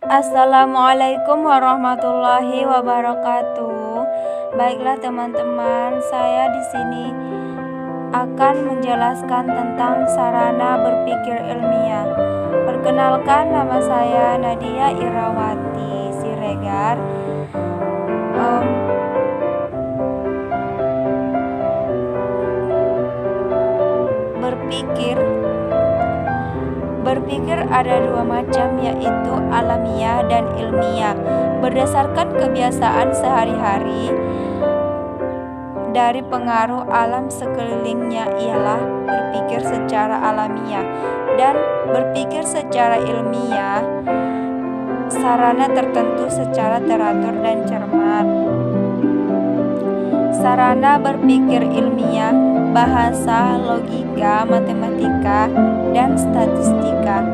Assalamualaikum warahmatullahi wabarakatuh. Baiklah teman-teman, saya di sini akan menjelaskan tentang sarana berpikir ilmiah. Perkenalkan, nama saya Nadia Irawati Siregar. Berpikir ada dua macam, yaitu alamiah dan ilmiah. Berdasarkan kebiasaan sehari-hari dari pengaruh alam sekelilingnya, ialah berpikir secara alamiah, dan berpikir secara ilmiah sarana tertentu secara teratur dan cermat. Sarana berpikir ilmiah: bahasa, logika, matematika, dan statistika.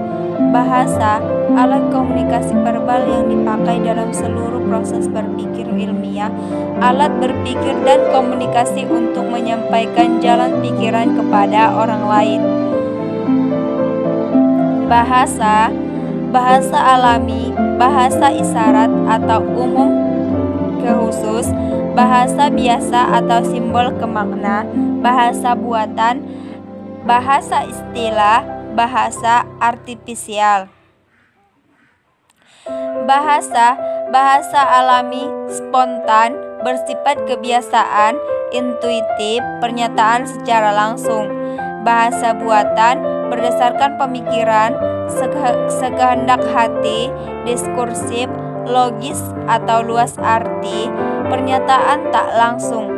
Bahasa, alat komunikasi verbal yang dipakai dalam seluruh proses berpikir ilmiah, alat berpikir dan komunikasi untuk menyampaikan jalan pikiran kepada orang lain. Bahasa, bahasa alami, bahasa isyarat atau umum ke khusus, bahasa biasa atau simbol ke makna, bahasa buatan, bahasa istilah, bahasa artifisial. Bahasa, bahasa alami, spontan, bersifat kebiasaan, intuitif, pernyataan secara langsung. Bahasa buatan, berdasarkan pemikiran, sekehendak hati, diskursif, logis atau luas arti, pernyataan tak langsung.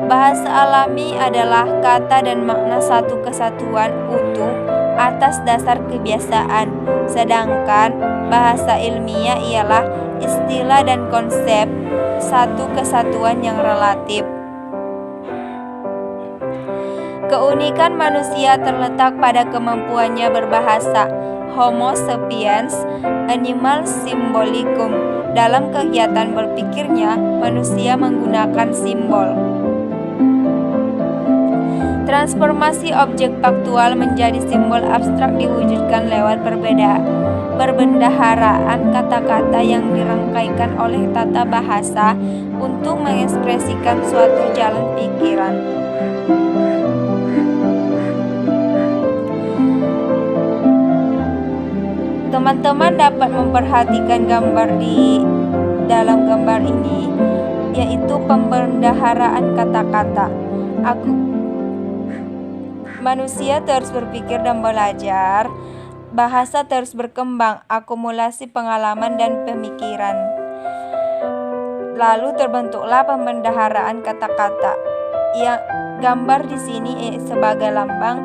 Bahasa alami adalah kata dan makna satu kesatuan utuh atas dasar kebiasaan, sedangkan bahasa ilmiah ialah istilah dan konsep satu kesatuan yang relatif. Keunikan manusia terletak pada kemampuannya berbahasa. Homo sapiens, animal symbolicum. Dalam kegiatan berpikirnya, manusia menggunakan simbol. Transformasi objek faktual menjadi simbol abstrak diwujudkan lewat perbendaharaan kata-kata yang dirangkaikan oleh tata bahasa untuk mengekspresikan suatu jalan pikiran. Teman-teman dapat memperhatikan gambar di dalam gambar ini, yaitu pembendaharaan kata-kata. Manusia terus berpikir dan belajar, bahasa terus berkembang, akumulasi pengalaman dan pemikiran. Lalu terbentuklah pembendaharaan kata-kata. Yang gambar di sini sebagai lambang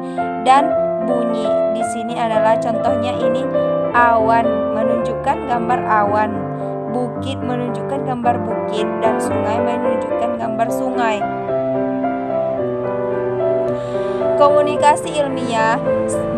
dan bunyi. Di sini adalah contohnya, ini awan menunjukkan gambar awan, bukit menunjukkan gambar bukit, dan sungai menunjukkan gambar sungai. Komunikasi ilmiah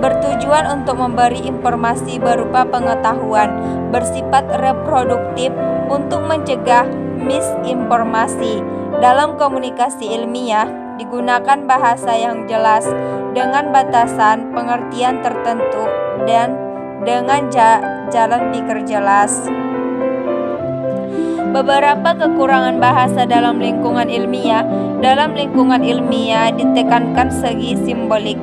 bertujuan untuk memberi informasi berupa pengetahuan, bersifat reproduktif untuk mencegah misinformasi. Dalam komunikasi ilmiah digunakan bahasa yang jelas dengan batasan pengertian tertentu dan dengan jalan pikir jelas. Beberapa kekurangan bahasa dalam lingkungan ilmiah. Dalam lingkungan ilmiah ditekankan segi simbolik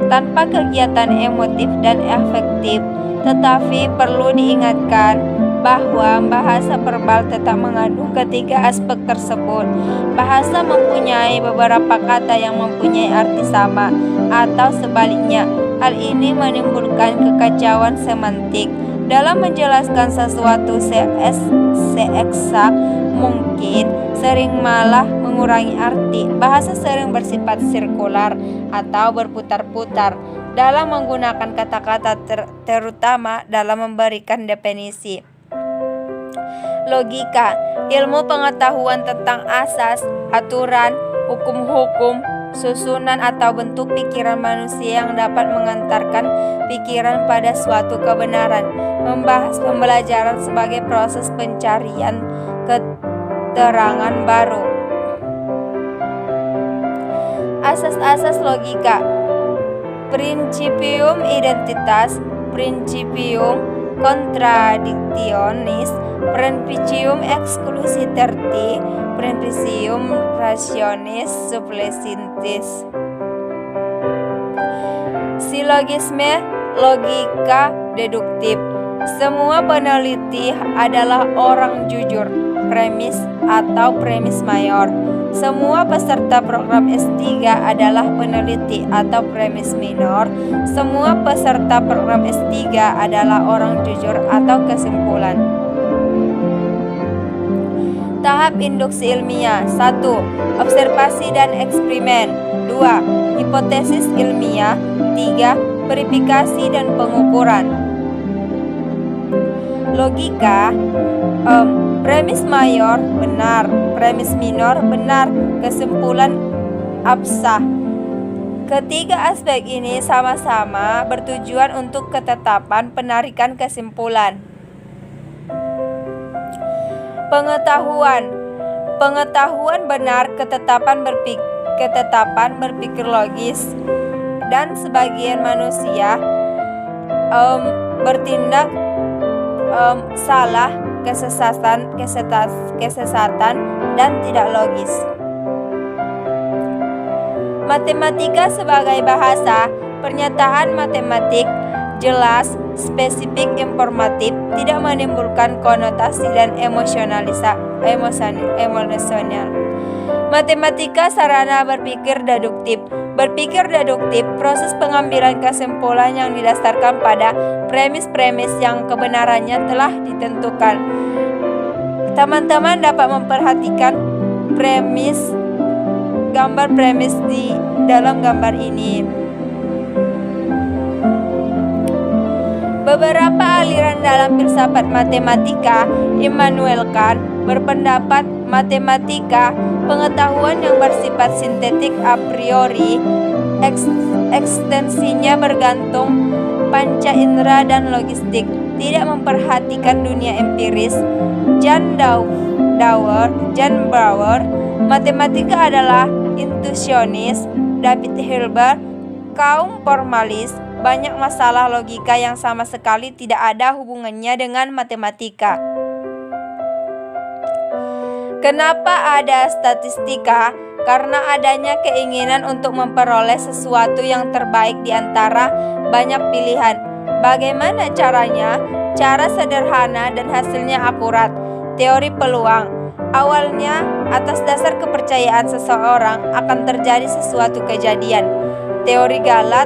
tanpa kegiatan emotif dan afektif. Tetapi perlu diingatkan bahwa bahasa verbal tetap mengandung ketiga aspek tersebut. Bahasa mempunyai beberapa kata yang mempunyai arti sama atau sebaliknya. Hal ini menimbulkan kekacauan semantik. Dalam menjelaskan sesuatu seeksak mungkin, sering malah mengurangi arti. Bahasa sering bersifat sirkular atau berputar-putar dalam menggunakan kata-kata, terutama dalam memberikan definisi. Logika, ilmu pengetahuan tentang asas, aturan, hukum-hukum, susunan atau bentuk pikiran manusia yang dapat mengantarkan pikiran pada suatu kebenaran. Membahas pembelajaran sebagai proses pencarian keterangan baru. Asas-asas logika: Principium identitas, Principium contradictionis, principium exclusi terti, principium rationis supplementis. Silogisme logika deduktif. Semua peneliti adalah orang jujur, premis atau premis mayor. Semua peserta program S3 adalah peneliti atau premis minor. Semua peserta program S3 adalah orang jujur atau kesimpulan. Tahap induksi ilmiah. 1. Observasi dan eksperimen. 2. Hipotesis ilmiah. 3. Verifikasi dan pengukuran. Logika. Premis mayor benar, premis minor benar, kesimpulan absah. Ketiga aspek ini sama-sama bertujuan untuk ketetapan penarikan kesimpulan. Pengetahuan benar, ketetapan berpikir logis, dan sebagian manusia bertindak salah, kesesatan dan tidak logis. Matematika sebagai bahasa. Pernyataan matematik jelas, spesifik, informatif, tidak menimbulkan konotasi dan emosional. Matematika sarana berpikir deduktif. Berpikir deduktif, proses pengambilan kesimpulan yang didasarkan pada premis-premis yang kebenarannya telah ditentukan. Teman-teman dapat memperhatikan gambar premis di dalam gambar ini. Beberapa aliran dalam filsafat matematika. Immanuel Kant berpendapat matematika pengetahuan yang bersifat sintetik a priori, ekstensinya bergantung panca indera dan logistik, tidak memperhatikan dunia empiris. John Bauer, matematika adalah intuisionis. David Hilbert, kaum formalis, banyak masalah logika yang sama sekali tidak ada hubungannya dengan matematika. Kenapa ada statistika? Karena adanya keinginan untuk memperoleh sesuatu yang terbaik di antara banyak pilihan. Bagaimana caranya? Cara sederhana dan hasilnya akurat. Teori peluang. Awalnya, atas dasar kepercayaan seseorang akan terjadi sesuatu kejadian. Teori Galat.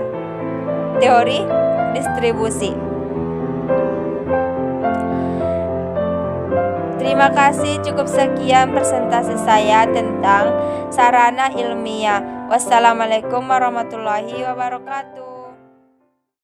Teori distribusi. Terima kasih, cukup sekian presentasi saya tentang sarana ilmiah. Wassalamualaikum warahmatullahi wabarakatuh.